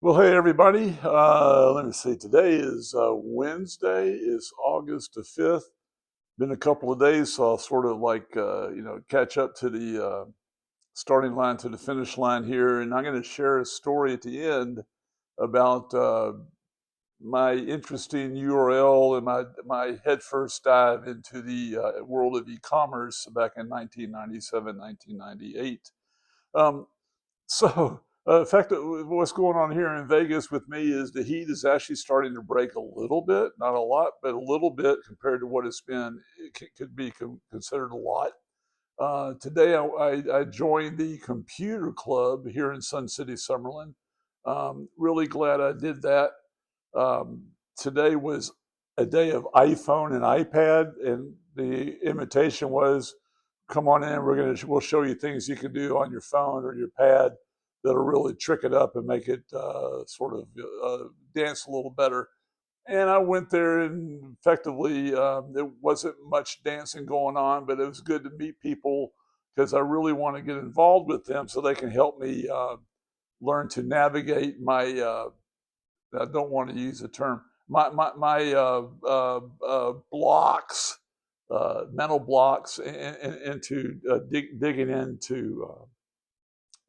Well, hey everybody. Let me see. Today is Wednesday. It's August the 5th. Been a couple of days, so I'll sort of catch up to the starting line to the finish line here. And I'm going to share a story at the end about my interesting URL and my headfirst dive into the world of e-commerce back in 1997, 1998. Um, in fact, what's going on here in Vegas with me is the heat is actually starting to break a little bit, not a lot, but a little bit compared to what it's been. It could be considered a lot. Today, I joined the computer club here in Sun City, Summerlin. Really glad I did that. Today was a day of iPhone and iPad, and the invitation was, "Come on in. We'll show you things you can do on your phone or your pad that'll really trick it up and make it dance a little better." And I went there, and effectively, there wasn't much dancing going on, but it was good to meet people because I really want to get involved with them so they can help me learn to navigate my. I don't want to use the term my blocks, mental blocks, into digging into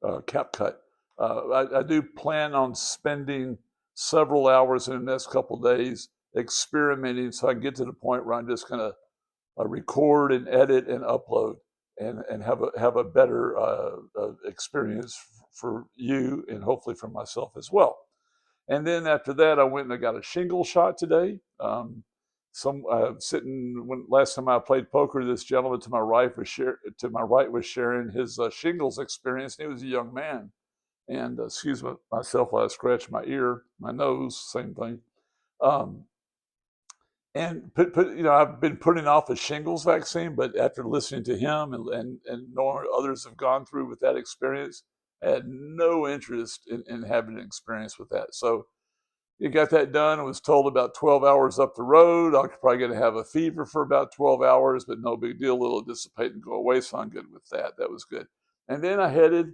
CapCut. I do plan on spending several hours in the next couple of days experimenting so I can get to the point where I'm just going to record and edit and upload and have a better experience for you and hopefully for myself as well. And then after that, I went and I got a shingle shot today. When last time I played poker, this gentleman to my right was sharing his shingles experience. And he was a young man. And excuse myself while I scratch my ear, my nose, same thing. Um, and I've been putting off a shingles vaccine, but after listening to him and knowing others have gone through with that experience, I had no interest in having an experience with that. So you got that done. I was told about 12 hours up the road, I'm probably going to have a fever for about 12 hours, but no big deal. It'll dissipate and go away. So I'm good with that. That was good. And then I headed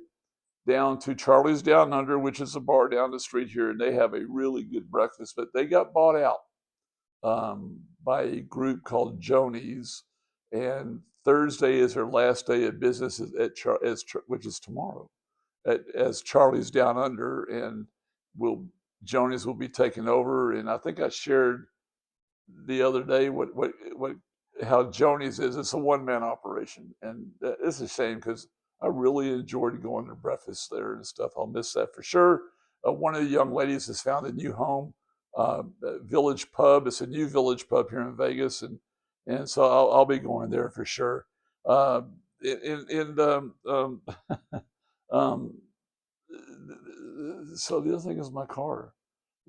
down to Charley's Down Under, which is a bar down the street here, and they have a really good breakfast, but they got bought out by a group called Jonies. And Thursday is their last day of business which is tomorrow, as Charley's Down Under, and Jonies will be taking over. And I think I shared the other day how Jonies is. It's a one-man operation, and it's a shame because I really enjoyed going to breakfast there and stuff. I'll miss that for sure. One of the young ladies has found a new home, Village Pub. It's a new Village Pub here in Vegas, and so I'll be going there for sure. In um, so the other thing is my car.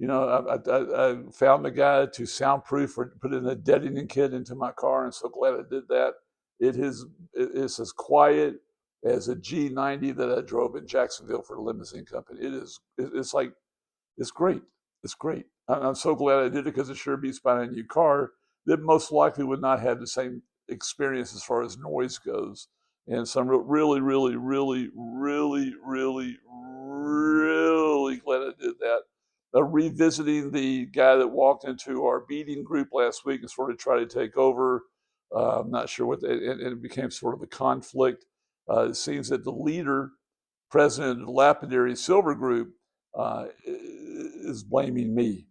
I found the guy to soundproof or put in a deadening kit into my car, and so glad I did that. It's as quiet as a G90 that I drove in Jacksonville for the limousine company. It's great. It's great. I'm so glad I did it because it sure beats buying a new car that most likely would not have the same experience as far as noise goes. And so I'm really, really, really, really, really, really glad I did that. Revisiting the guy that walked into our meeting group last week and sort of tried to take over. I'm not sure and it became sort of a conflict. It seems that the leader, president of the Lapidary Silver Group, is blaming me,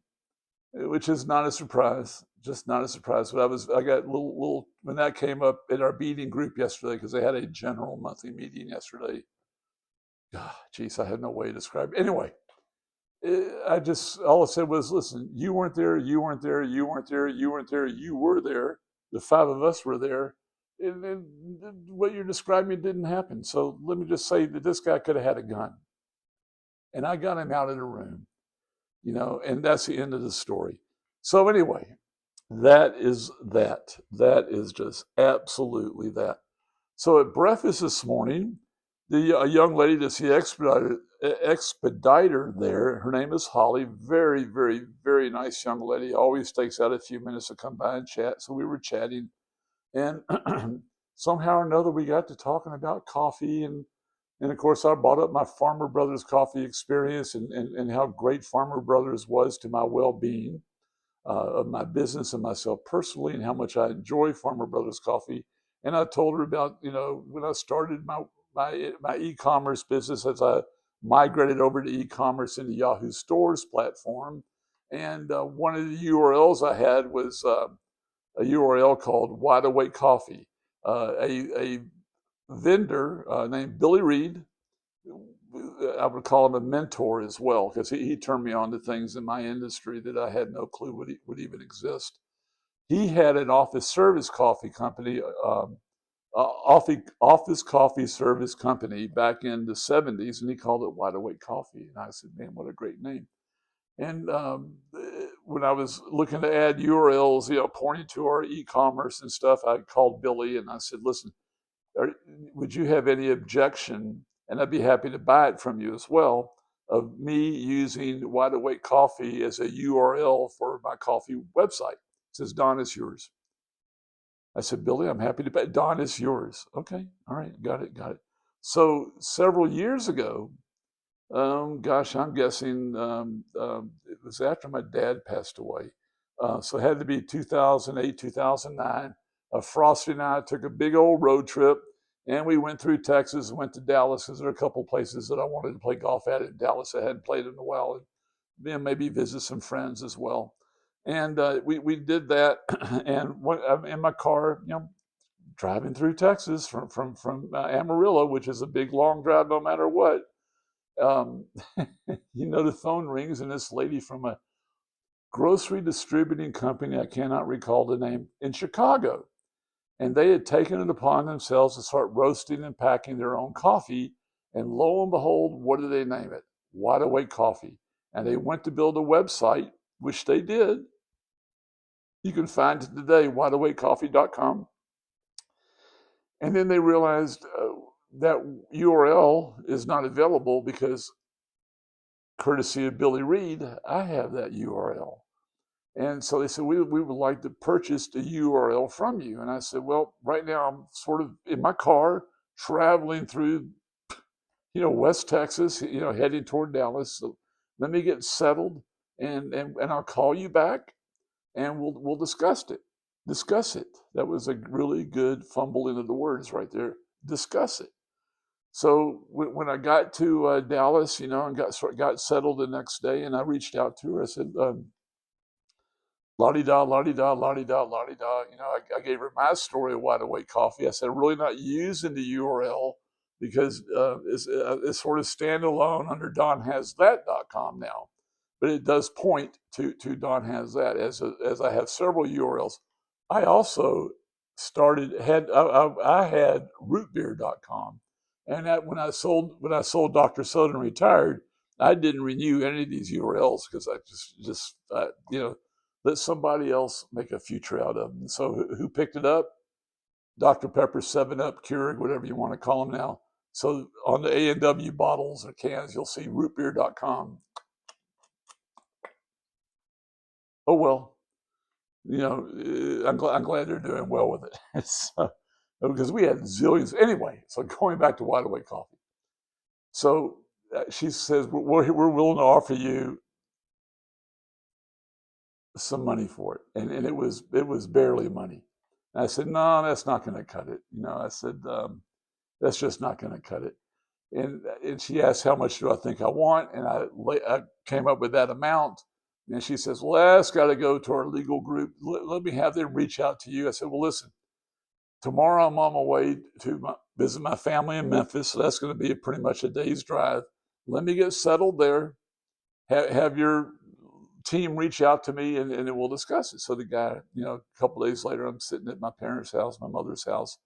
which is not a surprise. Just not a surprise. But I got a little when that came up in our meeting group yesterday, because they had a general monthly meeting yesterday. Geez, I had no way to describe it. Anyway, all I said was, listen, you weren't there, you weren't there, you weren't there, you weren't there, you were there. The five of us were there. And what you're describing didn't happen. So let me just say that this guy could have had a gun. And I got him out of the room, and that's the end of the story. So anyway, that is that. That is just absolutely that. So at breakfast this morning, a young lady that's the expediter there, her name is Holly, very, very, very nice young lady, always takes out a few minutes to come by and chat. So we were chatting, and somehow or another we got to talking about coffee and And of course, I brought up my Farmer Brothers coffee experience and how great Farmer Brothers was to my well-being of my business and myself personally, and how much I enjoy Farmer Brothers coffee. And I told her about, when I started my e-commerce business, as I migrated over to e-commerce into Yahoo Stores platform. And one of the URLs I had was a URL called Wide Awake Coffee. A vendor named Billy Reed, I would call him a mentor as well, because he turned me on to things in my industry that I had no clue would even exist. He had an office service coffee company, office coffee service company back in the 70s, and he called it Wide Awake Coffee. And I said, man, what a great name. And when I was looking to add URLs, pointing to our e-commerce and stuff, I called Billy and I said, listen, would you have any objection, and I'd be happy to buy it from you as well, of me using Wide Awake Coffee as a URL for my coffee website? It says, Don, it's yours. I said, Billy, I'm happy to buy it. Don, it's yours. Okay, all right, got it. So several years ago, gosh, I'm guessing it was after my dad passed away. So it had to be 2008, 2009. Frosty and I took a big old road trip, and we went through Texas and went to Dallas, because there are a couple places that I wanted to play golf at in Dallas I hadn't played in a while, and then maybe visit some friends as well. And we did that, and I'm in my car, driving through Texas from Amarillo, which is a big long drive no matter what. um, the phone rings, and this lady from a grocery distributing company, I cannot recall the name, in Chicago. And they had taken it upon themselves to start roasting and packing their own coffee. And lo and behold, what do they name it? Wide Awake Coffee. And they went to build a website, which they did. You can find it today, wideawakecoffee.com. And then they realized that URL is not available because, courtesy of Billy Reed, I have that URL. And so they said, we would like to purchase the URL from you. And I said, well, right now I'm sort of in my car traveling through, West Texas, heading toward Dallas. So let me get settled, and I'll call you back, and we'll discuss it. Discuss it. That was a really good fumble into the words right there. Discuss it. So when I got to Dallas, and got settled the next day, and I reached out to her, I said, la-di-da, la-di-da, la-di-da, la-di-da. I gave her my story of Wide Awake Coffee. I said, I'm really not using the URL because it's sort of standalone under donhasthat.com now. But it does point to Don Has That, as I have several URLs. I also I had rootbeer.com. And when I sold Dr. Soda and retired, I didn't renew any of these URLs because I just let somebody else make a future out of them. So who picked it up? Dr. Pepper, 7-Up, Keurig, whatever you want to call them now. So on the A&W bottles or cans, you'll see rootbeer.com. Oh, well, I'm glad they're doing well with it. Because we had zillions. Anyway, so going back to Wide Awake Coffee. So she says, we're willing to offer you some money for it. And it was barely money. And I said, no, that's not going to cut it. I said, that's just not going to cut it. And she asked, how much do I think I want? And I came up with that amount. And she says, well, that's got to go to our legal group. Let me have them reach out to you. I said, well, listen, tomorrow I'm on my way to visit my family in Memphis. So that's going to be pretty much a day's drive. Let me get settled there. Have your team reach out to me, and then we'll discuss it. So the guy, a couple of days later, I'm sitting at my parents' house, my mother's house,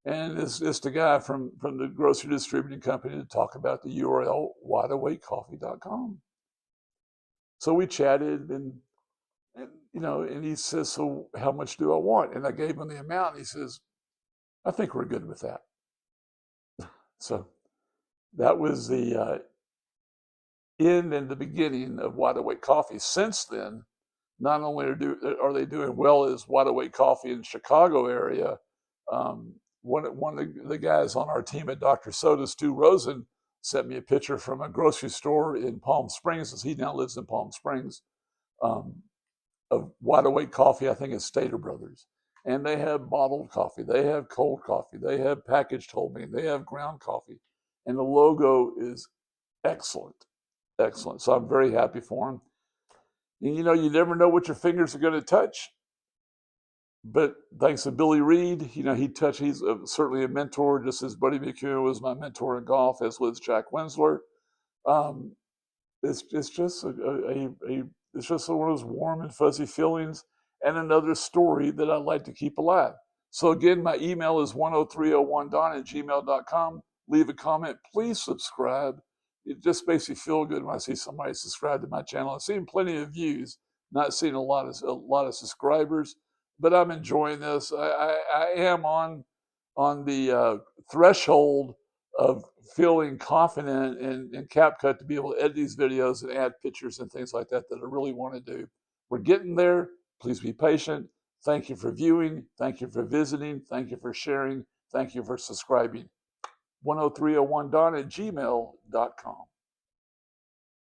and it's the guy from the grocery distributing company to talk about the URL wideawakecoffee.com. So we chatted, and he says, so how much do I want? And I gave him the amount. And he says, I think we're good with that. So that was the end and the beginning of Wide Awake Coffee. Since then, not only are they doing well as Wide Awake Coffee in the Chicago area, one of the guys on our team at Dr. Soda, Stu Rosen, sent me a picture from a grocery store in Palm Springs, as he now lives in Palm Springs, of Wide Awake Coffee. I think it's Stater Brothers. And they have bottled coffee. They have cold coffee. They have packaged whole bean. They have ground coffee. And the logo is excellent. Excellent. So I'm very happy for him. And you never know what your fingers are going to touch. But thanks to Billy Reed, he's certainly a mentor, just as Buddy McEwen was my mentor in golf, as was Jack Wensler. Um, it's just it's just one of those warm and fuzzy feelings, and another story that I like to keep alive. So again, my email is 10301don@gmail.com. Leave a comment. Please subscribe. It just makes me feel good when I see somebody subscribe to my channel. I've seen plenty of views, not seen a lot of subscribers, but I'm enjoying this. I am on the threshold of feeling confident in CapCut to be able to edit these videos and add pictures and things like that I really want to do. We're getting there. Please be patient. Thank you for viewing. Thank you for visiting. Thank you for sharing. Thank you for subscribing. 10301don@gmail.com.